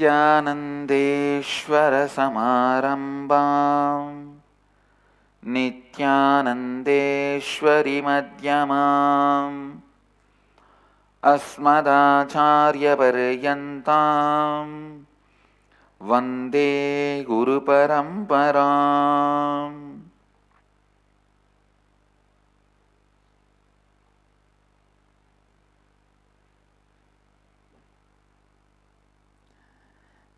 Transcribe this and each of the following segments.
नित्यानन्देश्वर समारम्भां नित्यानन्देश्वरि मध्यमाम् अस्मदाचार्यपर्यन्तां वन्दे गुरुपरम्पराम्।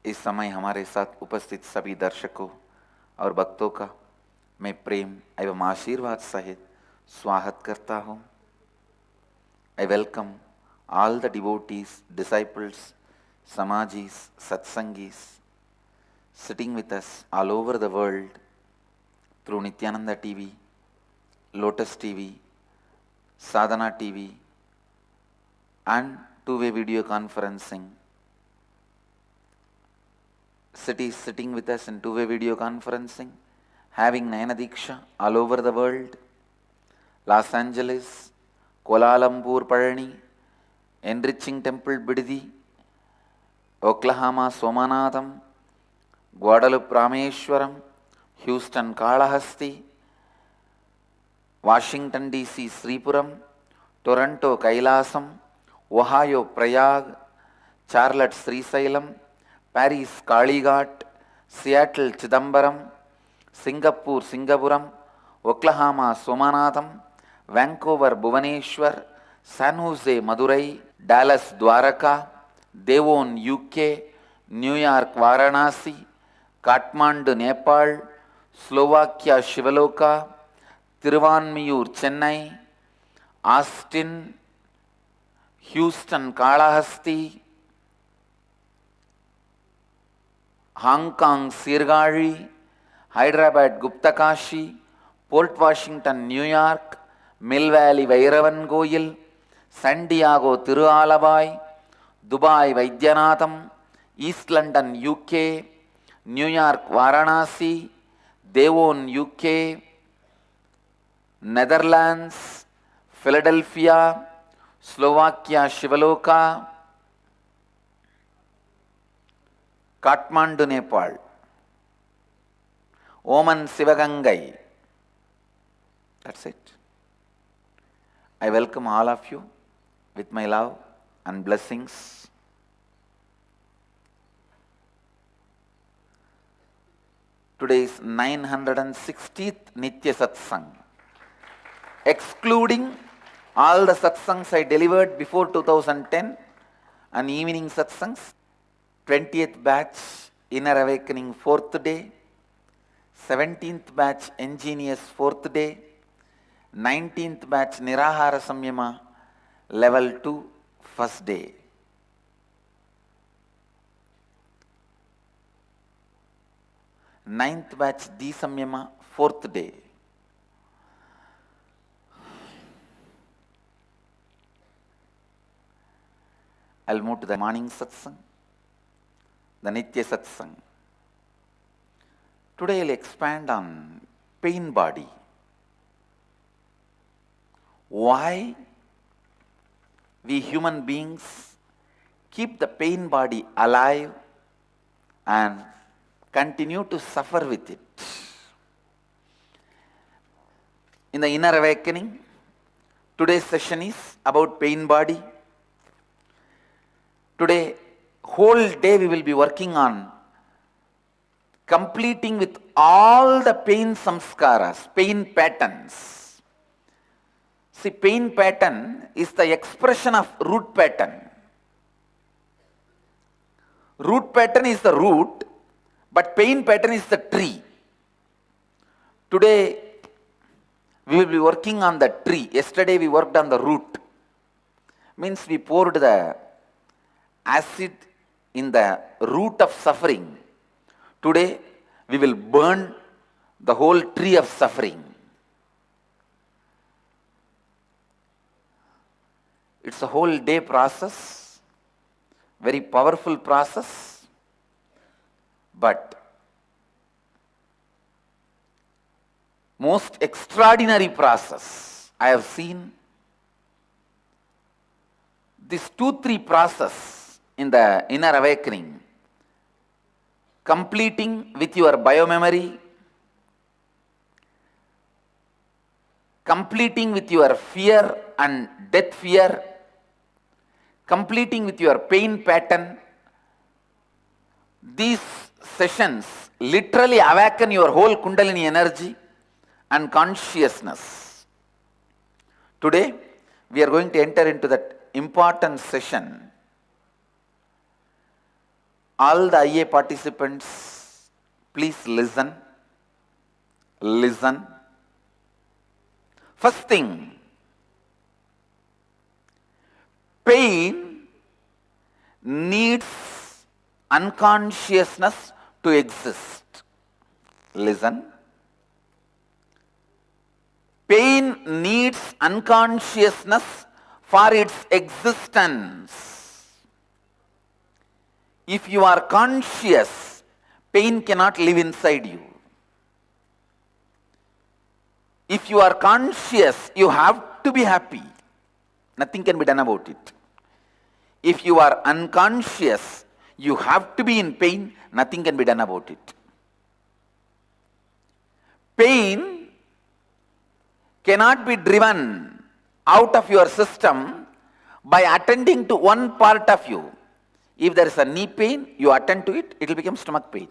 इस समय हमारे साथ उपस्थित सभी दर्शकों और भक्तों का मैं प्रेम एवं आशीर्वाद सहित स्वागत करता हूँ। I welcome all the devotees, disciples, Samajis, Satsangis sitting with us all over the world through Nityananda TV, Lotus TV, Sadhana TV and two-way video conferencing. Cities sitting with us in two-way video conferencing, having Nayana Diksha all over the world, Los Angeles, Kuala Lumpur, Palani, Enriching Temple, Bididi, Oklahoma, Somanatham, Guadalupe, Rameshwaram, Houston, Kalahasti, Washington, D.C., Sripuram, Toronto, Kailasam, Ohio, Prayag, Charlotte, Srisailam, Paris, Kalighat, Seattle, Chidambaram, Singapore, Singapuram, Oklahoma, Somanatham, Vancouver, Bhubaneswar, San Jose, Madurai, Dallas, Dwaraka, Devon, UK, New York, Varanasi, Kathmandu, Nepal, Slovakia, Shivaloka, Tiruvanmiyur, Chennai, Austin, Houston, Kalahasti, Hong Kong, Sirgari, Hyderabad, Guptakashi, Port Washington, New York, Mill Valley, Vairavan Goyal, San Diego, Tirualabai, Dubai, Vaidyanatham, East London, UK, New York, Varanasi, Devon, UK, Netherlands, Philadelphia, Slovakia, Shivaloka, Kathmandu, Nepal, Oman, Sivagangai. That's it. I welcome all of you with my love and blessings. Today is 960th Nitya Satsang, excluding all the satsangs I delivered before 2010 and evening satsangs. 20th batch Inner Awakening 4th day, 17th batch Ingenious 4th day, 19th batch Nirahara Samyama level 2 first day. Ninth batch Disamyama 4th day. I'll move to the morning satsang, the Nitya Satsang. Today I'll expand on pain body. Why we human beings keep the pain body alive and continue to suffer with it. In the Inner Awakening, today's session is about pain body. Today, whole day we will be working on completing with all the pain samskaras, pain patterns. See, pain pattern is the expression of root pattern. Root pattern is the root, but pain pattern is the tree. Today, we will be working on the tree. Yesterday, we worked on the root. Means we poured the acid in the root of suffering. Today, we will burn the whole tree of suffering. It's a whole day process, very powerful process, but most extraordinary process I have seen. This 2-3 process in the Inner Awakening completing with your biomemory, completing with your fear and death fear, completing with your pain pattern. These sessions literally awaken your whole Kundalini energy and consciousness. Today, we are going to enter into that important session. All the IA participants, please listen. Listen. First thing, pain needs unconsciousness to exist. Listen. Pain needs unconsciousness for its existence. If you are conscious, pain cannot live inside you. If you are conscious, you have to be happy. Nothing can be done about it. If you are unconscious, you have to be in pain. Nothing can be done about it. Pain cannot be driven out of your system by attending to one part of you. If there is a knee pain, you attend to it, it will become stomach pain.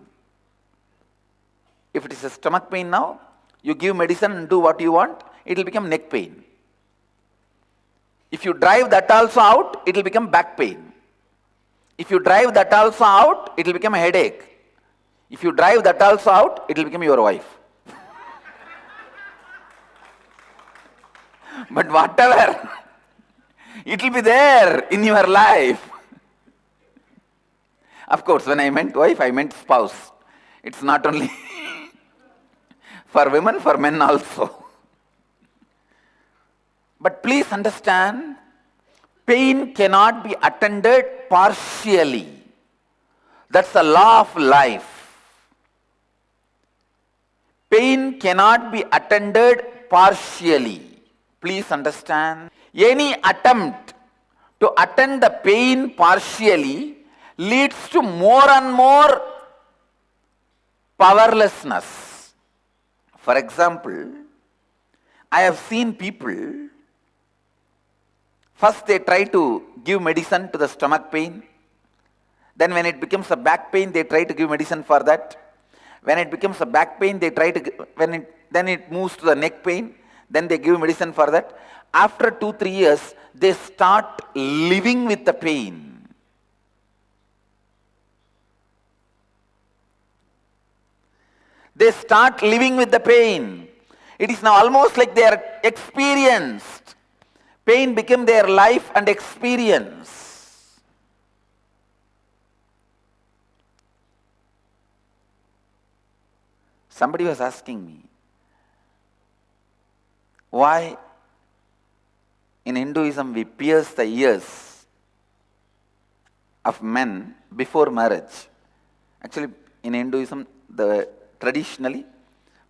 If it is a stomach pain now, you give medicine and do what you want, it will become neck pain. If you drive that also out, it will become back pain. If you drive that also out, it will become a headache. If you drive that also out, it will become your wife. But whatever, it will be there in your life. Of course, when I meant wife, I meant spouse. It's not only for women, for men also. But please understand, pain cannot be attended partially. That's the law of life. Pain cannot be attended partially. Please understand, any attempt to attend the pain partially leads to more and more powerlessness. For example, I have seen people, first they try to give medicine to the stomach pain. Then when it becomes a back pain, they try to give medicine for that. When it becomes a back pain, they try to, then it moves to the neck pain. Then they give medicine for that. After 2-3 years, they start living with the pain. They start living with the pain. It is now almost like they are experienced. Pain became their life and experience. Somebody was asking me, why in Hinduism we pierce the ears of men before marriage? Actually, in Hinduism, traditionally,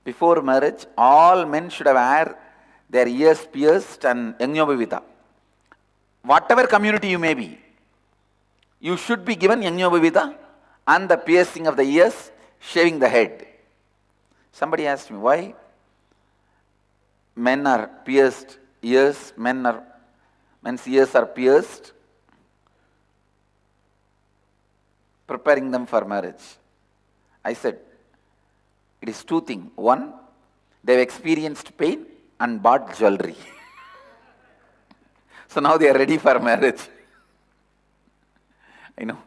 before marriage, all men should have had their ears pierced and yajñopavita. Whatever community you may be, you should be given yajñopavita and the piercing of the ears, shaving the head. Somebody asked me, why men are pierced ears, men's ears are pierced, preparing them for marriage. I said, it is two things. One, they have experienced pain and bought jewelry. So now they are ready for marriage. I know.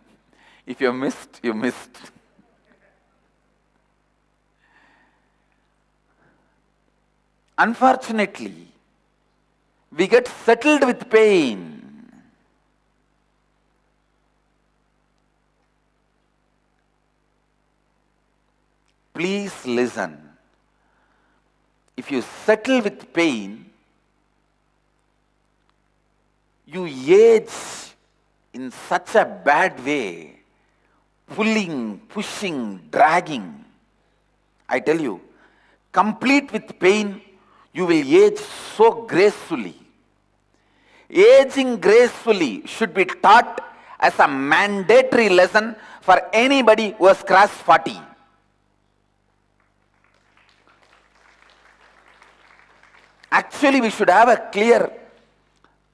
If you missed, you missed. Unfortunately, we get settled with pain. Please listen. If you settle with pain, you age in such a bad way, pulling, pushing, dragging. I tell you, complete with pain, you will age so gracefully. Aging gracefully should be taught as a mandatory lesson for anybody who has crossed 40. Actually, we should have a clear,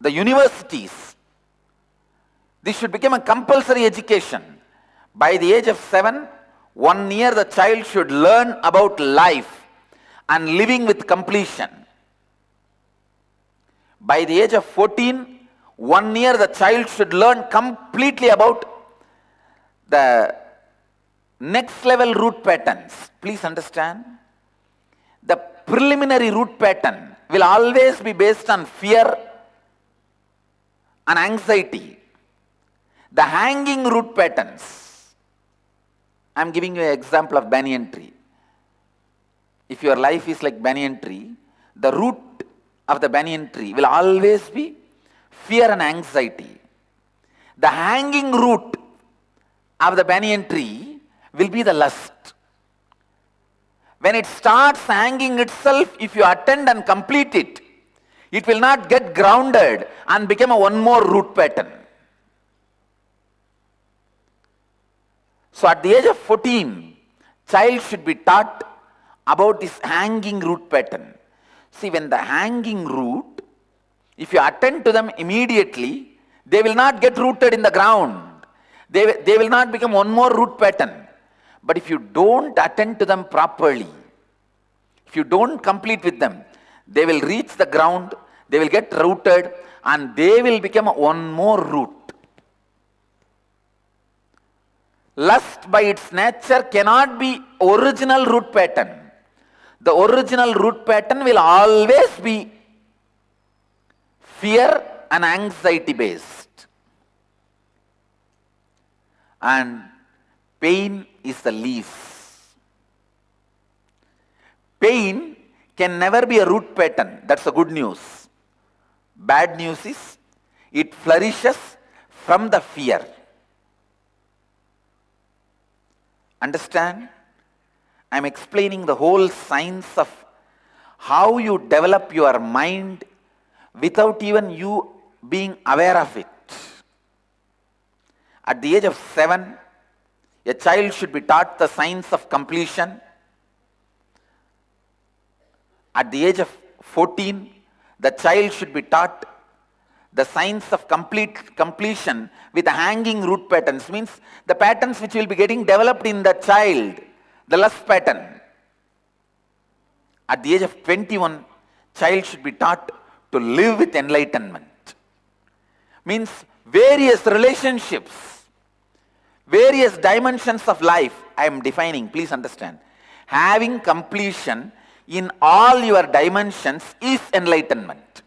the universities, this should become a compulsory education. By the age of 7, 1 year the child should learn about life and living with completion. By the age of 14, 1 year the child should learn completely about the next level root patterns. Please understand, the preliminary root pattern will always be based on fear and anxiety. The hanging root patterns, I am giving you an example of banyan tree. If your life is like banyan tree, the root of the banyan tree will always be fear and anxiety. The hanging root of the banyan tree will be the lust. When it starts hanging itself, if you attend and complete it, it will not get grounded and become a one more root pattern. So at the age of 14, child should be taught about this hanging root pattern. See, when the hanging root, if you attend to them immediately, they will not get rooted in the ground. They will not become one more root pattern. But if you don't attend to them properly, if you don't complete with them, they will reach the ground, they will get rooted, and they will become one more root. Lust by its nature cannot be original root pattern. The original root pattern will always be fear and anxiety based. And pain is the leaf. Pain can never be a root pattern. That's the good news. Bad news is it flourishes from the fear. Understand? I am explaining the whole science of how you develop your mind without even you being aware of it. At the age of 7, a child should be taught the science of completion. At the age of 14, the child should be taught the science of completion with hanging root patterns, means the patterns which will be getting developed in the child, the lust pattern. At the age of 21, child should be taught to live with enlightenment. Means various relationships, various dimensions of life I am defining, please understand. Having completion in all your dimensions is enlightenment.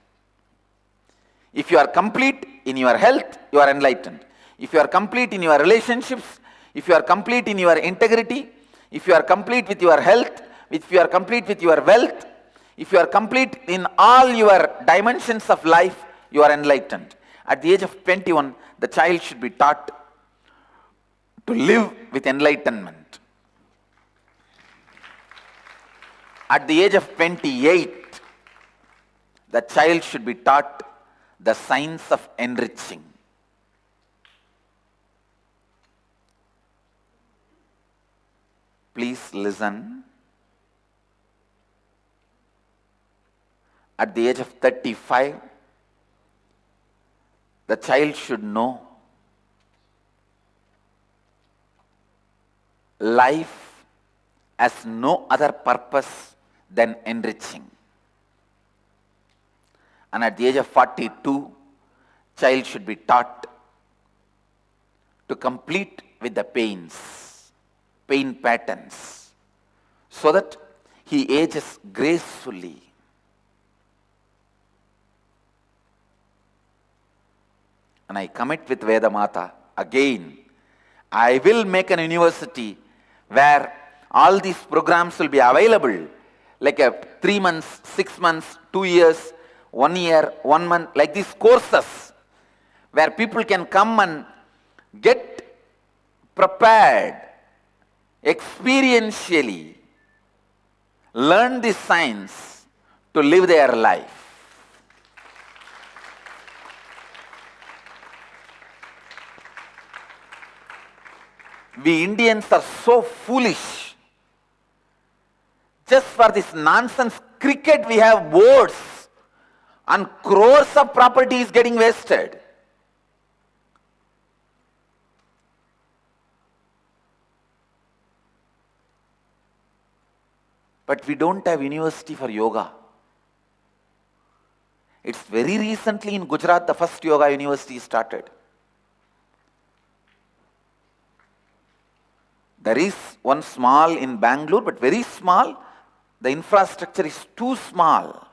If you are complete in your health, you are enlightened. If you are complete in your relationships, if you are complete in your integrity, if you are complete with your health, if you are complete with your wealth, if you are complete in all your dimensions of life, you are enlightened. At the age of 21, the child should be taught to live with enlightenment. At the age of 28, the child should be taught the science of enriching. Please listen. At the age of 35, the child should know life has no other purpose than enriching. And at the age of 42, child should be taught to complete with the pain patterns, so that he ages gracefully. And I commit with Vedamata again, I will make an university where all these programs will be available, like a 3 months, 6 months, 2 years, 1 year, 1 month, like these courses, where people can come and get prepared, experientially learn this science to live their life. We Indians are so foolish. Just for this nonsense cricket, we have boards and crores of property is getting wasted. But we don't have university for yoga. It's very recently in Gujarat, the first yoga university started. There is one small in Bangalore, but very small. The infrastructure is too small.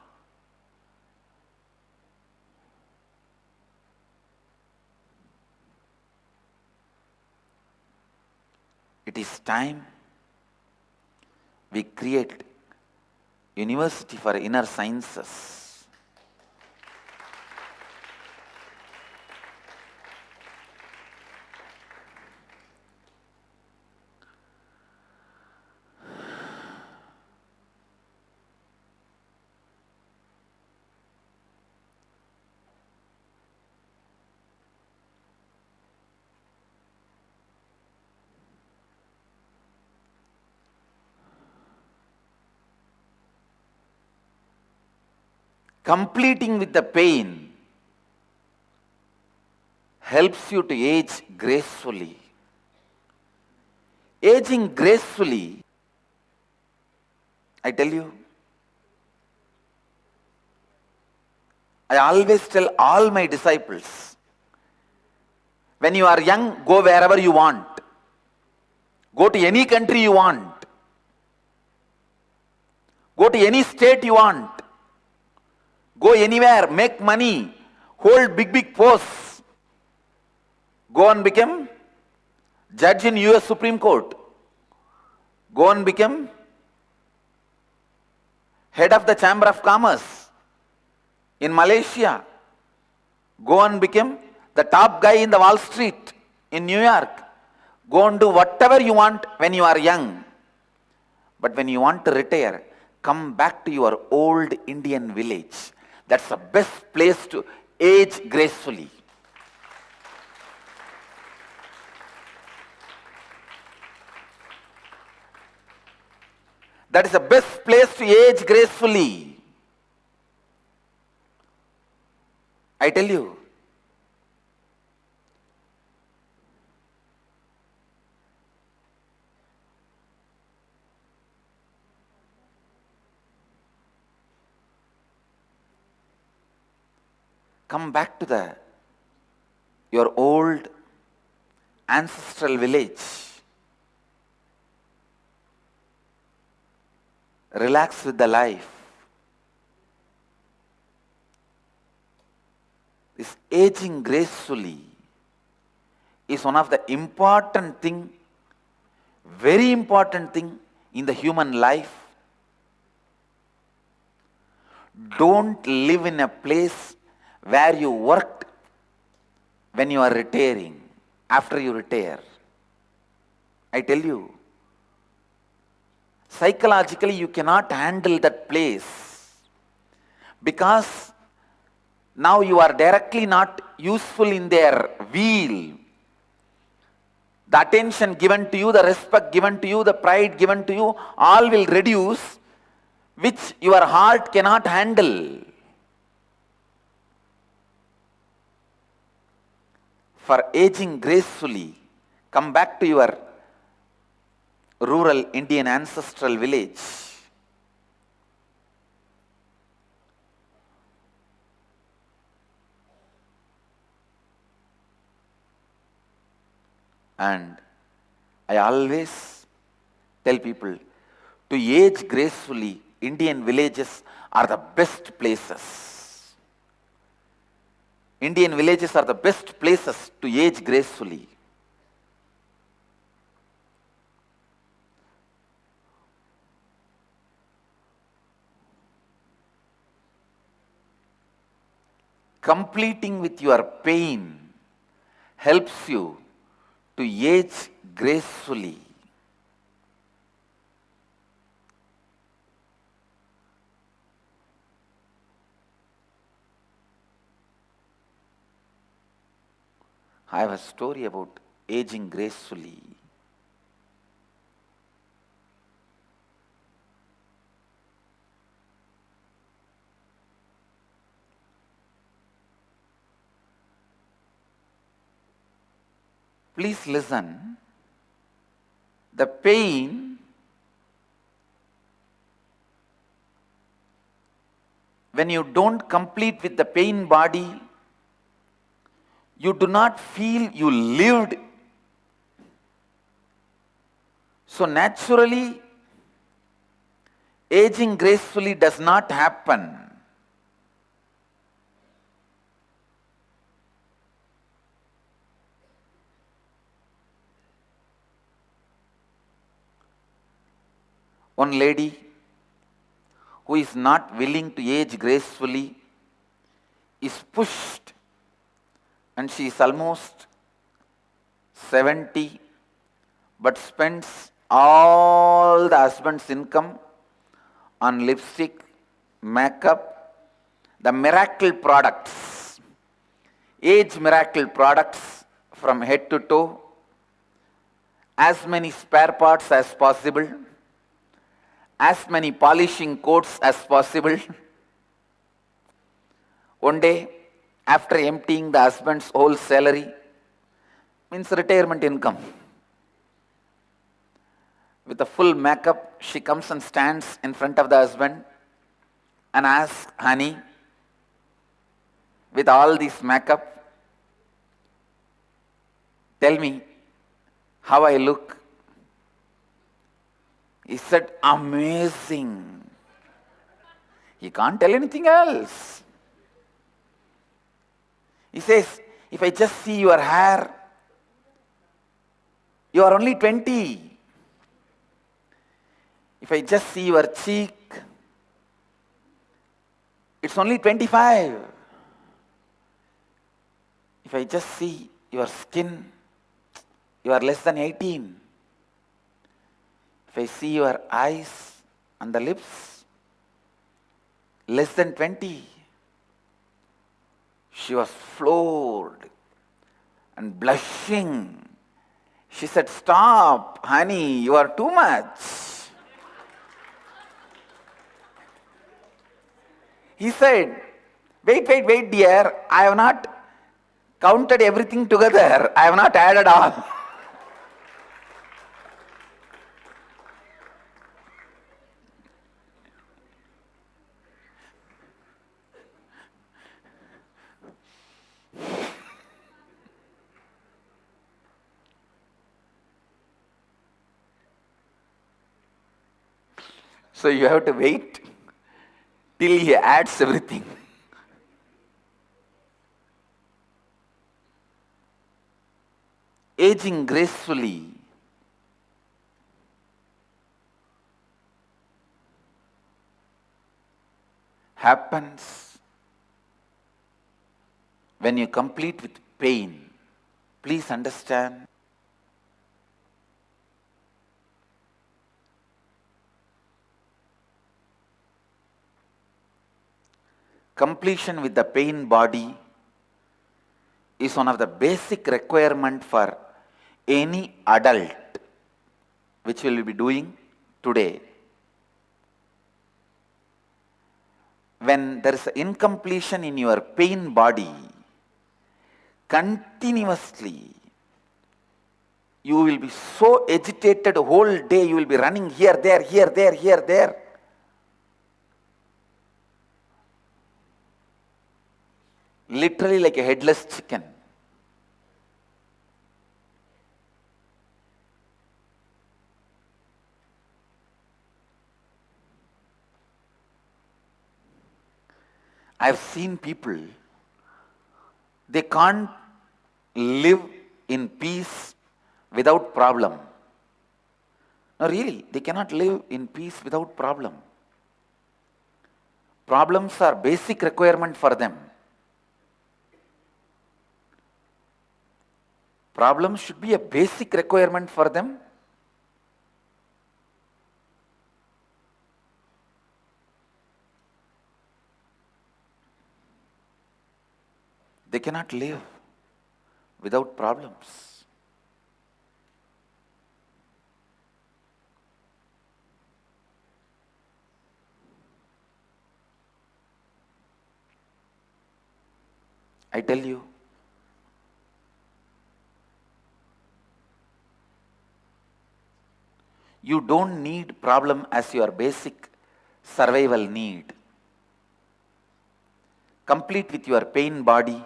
It is time we create university for inner sciences. Completing with the pain helps you to age gracefully. Aging gracefully, I tell you, I always tell all my disciples, when you are young, go wherever you want. Go to any country you want. Go to any state you want. Go anywhere, make money, hold big posts. Go and become judge in US Supreme Court. Go and become head of the Chamber of Commerce in Malaysia. Go and become the top guy in the Wall Street in New York. Go and do whatever you want when you are young. But when you want to retire, come back to your old Indian village. That's the best place to age gracefully. That is the best place to age gracefully. I tell you. Come back to your old ancestral village. Relax with the life. This aging gracefully is one of the important thing, very important thing in the human life. Don't live in a place where you worked when you are retiring, after you retire. I tell you, psychologically you cannot handle that place because now you are directly not useful in their wheel. The attention given to you, the respect given to you, the pride given to you, all will reduce, which your heart cannot handle. For aging gracefully, come back to your rural Indian ancestral village. And I always tell people, to age gracefully, Indian villages are the best places. Indian villages are the best places to age gracefully. Completing with your pain helps you to age gracefully. I have a story about aging gracefully. Please listen. The pain, when you don't complete with the pain body, you do not feel you lived. So naturally, aging gracefully does not happen. One lady who is not willing to age gracefully is pushed, and she is almost 70, but spends all the husband's income on lipstick, makeup, the miracle products, age miracle products from head to toe, as many spare parts as possible, as many polishing coats as possible. One day, after emptying the husband's whole salary, means retirement income, with a full makeup, she comes and stands in front of the husband and asks, "Honey, with all this makeup, tell me how I look." He said, "Amazing." He can't tell anything else. He says, "If I just see your hair, you are only 20. If I just see your cheek, it's only 25. If I just see your skin, you are less than 18. If I see your eyes and the lips, less than 20. She was floored and blushing. She said, "Stop, honey, you are too much." He said, wait, dear, I have not counted everything together. I have not added all." So you have to wait till he adds everything. Aging gracefully happens when you complete with pain. Please understand. Completion with the pain body is one of the basic requirement for any adult, which we will be doing today. When there is incompletion in your pain body, continuously you will be so agitated whole day, you will be running here, there, here, there, here, there. Literally like a headless chicken. I have seen people, they can't live in peace without problem. No, really, they cannot live in peace without problem. Problems are basic requirement for them. Problems should be a basic requirement for them. They cannot live without problems. I tell you, You don't need problem as your basic survival need. Complete with your pain body.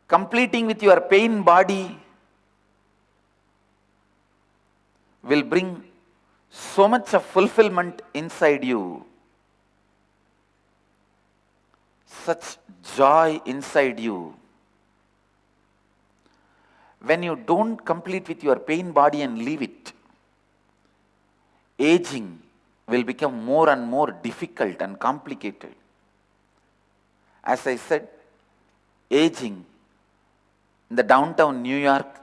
Completing with your pain body will bring so much of fulfillment inside you, such joy inside you. When you don't complete with your pain body and leave it, aging will become more and more difficult and complicated. As I said, aging in the downtown New York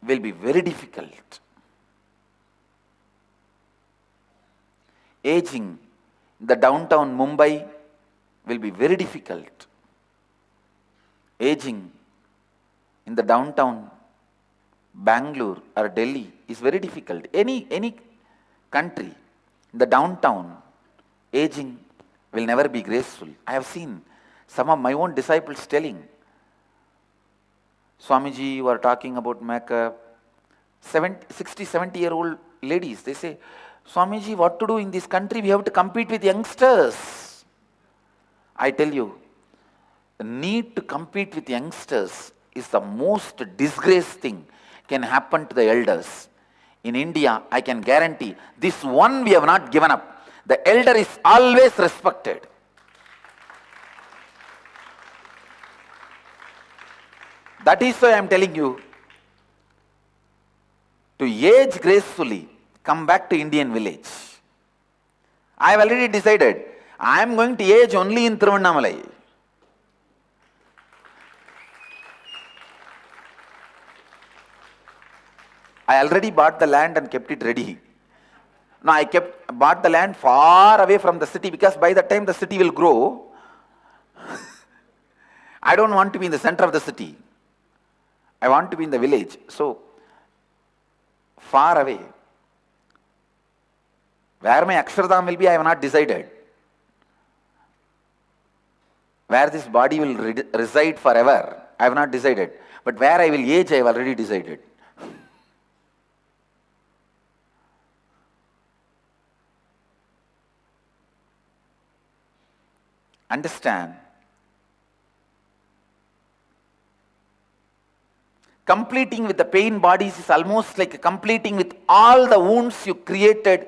will be very difficult. Aging in the downtown Mumbai will be very difficult. Aging in the downtown Bangalore or Delhi is very difficult. Any country, in the downtown, aging will never be graceful. I have seen some of my own disciples telling, Swamiji, you are talking about makeup. 60, 70-year-old ladies, they say, Swamiji, what to do in this country? We have to compete with youngsters. I tell you, the need to compete with youngsters is the most disgrace thing can happen to the elders. In India, I can guarantee, this one we have not given up. The elder is always respected. That is why I am telling you, to age gracefully, come back to Indian village. I have already decided, I am going to age only in Thiruvannamalai. I already bought the land and kept it ready. Now I bought the land far away from the city, because by the time the city will grow, I don't want to be in the center of the city. I want to be in the village. So, far away. Where my Akshardham will be, I have not decided. Where this body will reside forever, I have not decided. But where I will age, I have already decided. Understand? Completing with the pain bodies is almost like completing with all the wounds you created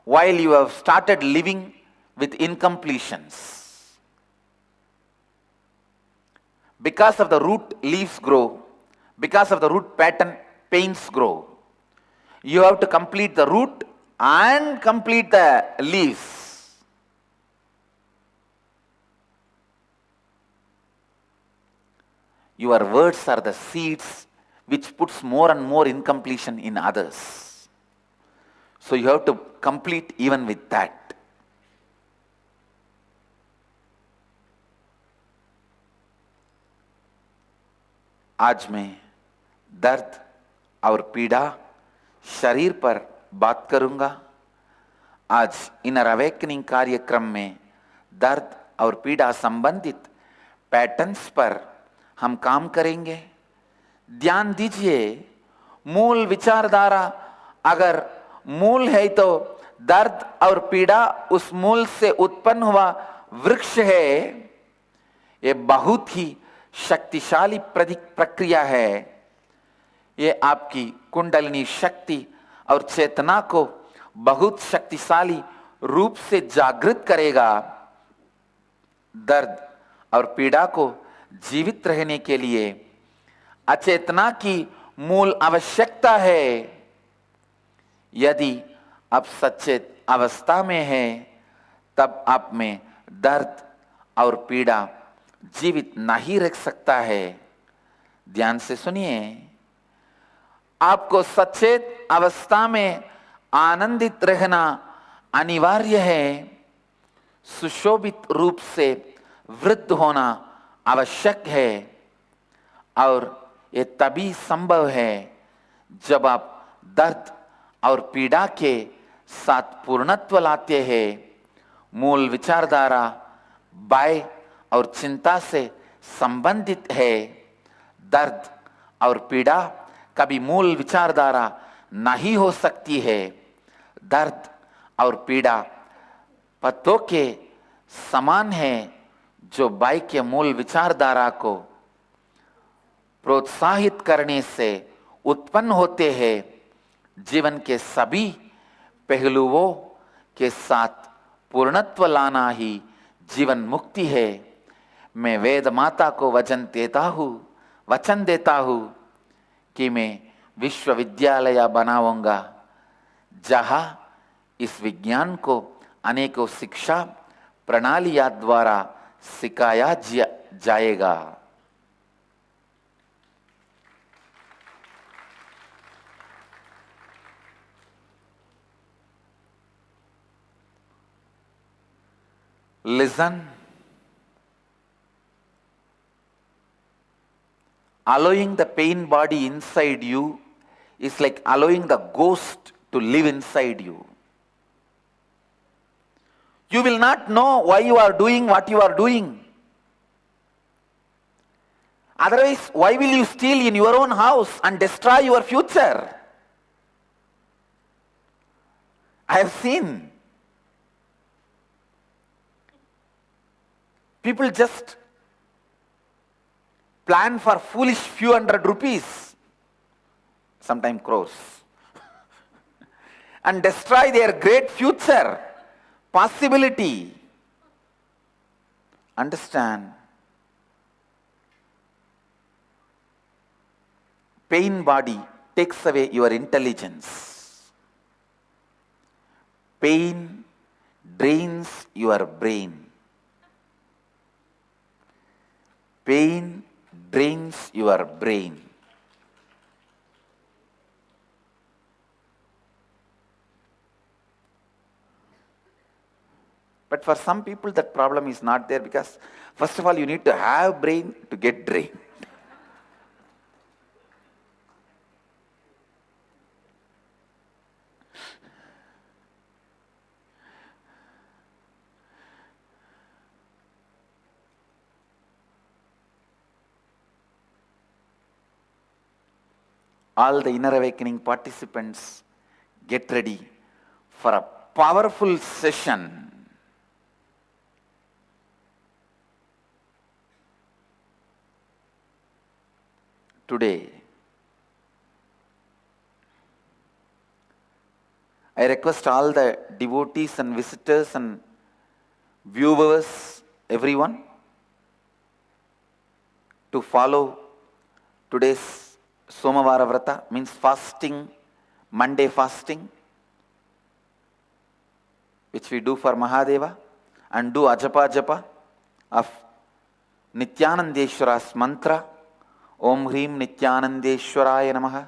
while you have started living with incompletions. Because of the root, leaves grow. Because of the root pattern, pains grow. You have to complete the root and complete the leaves. Your words are the seeds which puts more and more incompletion in others. So you have to complete even with that. आज मैं दर्द और पीड़ा शरीर पर बात करूंगा. आज इनर अवेकनिंग कार्यक्रम में दर्द और पीड़ा संबंधित पैटर्न्स पर हम काम करेंगे. ध्यान दीजिए, मूल विचारधारा अगर मूल है तो दर्द और पीड़ा उस मूल से उत्पन्न हुआ वृक्ष है. ये बहुत ही शक्तिशाली प्रक्रिया है. ये आपकी कुंडलिनी शक्ति और चेतना को बहुत शक्तिशाली रूप से जागृत करेगा. दर्द और पीड़ा को जीवित रहने के लिए अचेतना की मूल आवश्यकता है. यदि आप सचेत अवस्था में हैं, तब आप में दर्द और पीड़ा जीवित नहीं रख सकता है. ध्यान से सुनिए, आपको सचेत अवस्था में आनंदित रहना अनिवार्य है. सुशोभित रूप से वृद्ध होना आवश्यक है. और ये तभी संभव है जब आप दर्द और पीड़ा के साथ पूर्णत्व लाते हैं. मूल विचारधारा भय और चिंता से संबंधित है. दर्द और पीड़ा कभी मूल विचारधारा नहीं हो सकती है। दर्द और पीड़ा पत्तों के समान है जो बाइक के मूल विचारधारा को प्रोत्साहित करने से उत्पन्न होते हैं। जीवन के सभी पहलुओं के साथ पूर्णत्व लाना ही जीवन मुक्ति है। मैं वेद माता को वचन देता हूं कि मैं विश्वविद्यालय बनाऊंगा जहां इस विज्ञान को अनेकों शिक्षा प्रणालियां द्वारा सिखाया जाएगा। Listen, allowing the pain body inside you is like allowing the ghost to live inside you. You will not know why you are doing what you are doing. Otherwise, why will you steal in your own house and destroy your future? I have seen people just plan for foolish few hundred rupees, sometimes crores, and destroy their great future possibility. Understand? Pain body takes away your intelligence. Pain drains your brain. Pain drains your brain. But for some people that problem is not there because first of all you need to have brain to get drained. All the inner awakening participants, get ready for a powerful session. Today, I request all the devotees and visitors and viewers, everyone, to follow today's Somavara Vrata, means fasting, Monday fasting, which we do for Mahadeva, and do Ajapa Japa of Nityanandeshwara's mantra, Om Hrim Nityanandeshwaraya Namaha.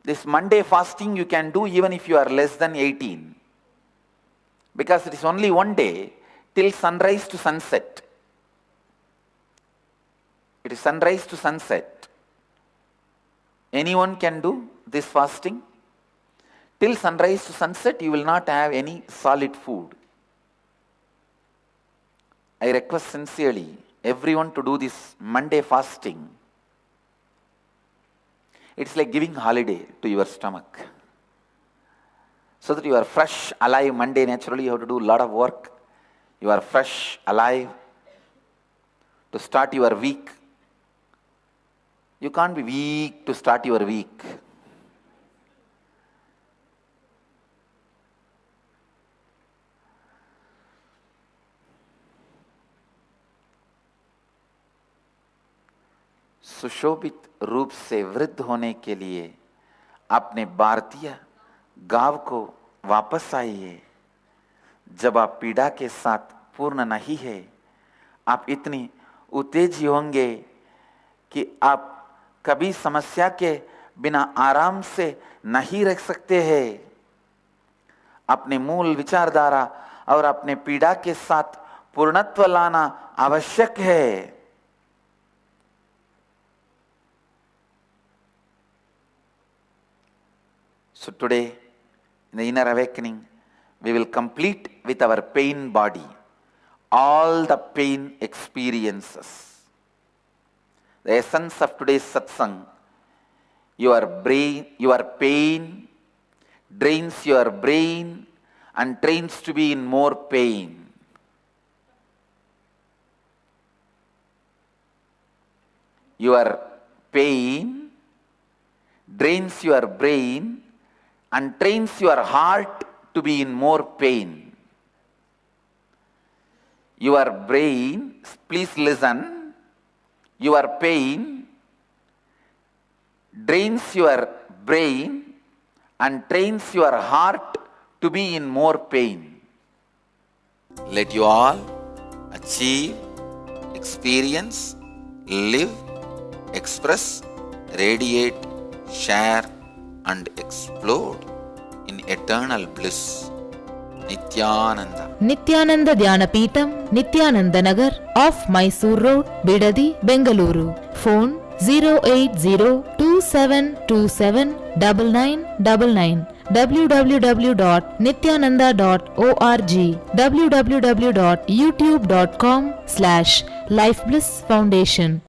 This Monday fasting you can do even if you are less than 18, because it is only one day till sunrise to sunset. It is sunrise to sunset. Anyone can do this fasting. Till sunrise to sunset, you will not have any solid food. I request sincerely everyone to do this Monday fasting. It's like giving holiday to your stomach. So that you are fresh, alive. Monday, naturally, you have to do a lot of work. You are fresh, alive to start your week. You can't be weak to start your week. सुशोभित रूप से वृद्ध होने के लिए अपने भारतीय गांव को वापस आइए। जब आप पीड़ा के साथ पूर्ण नहीं है, आप इतनी उत्तेजी होंगे कि आप कभी समस्या के बिना आराम से नहीं रह सकते हैं। अपने मूल विचारधारा और अपने पीड़ा के साथ पूर्णत्व लाना आवश्यक है। So today, in the inner awakening, we will complete with our pain body all the pain experiences. The essence of today's satsang, your pain drains your brain and trains to be in more pain. Your pain drains your brain and trains your heart to be in more pain. Your brain, please listen, your pain drains your brain and trains your heart to be in more pain. Let you all achieve, experience, live, express, radiate, share and explode in eternal bliss. Nityananda. Nityananda Dhyanapitham, Nityananda Nagar, off Mysore Road, Bidadi, Bengaluru. Phone 08027279999. www.nityananda.org. www.youtube.com/Life Bliss Foundation.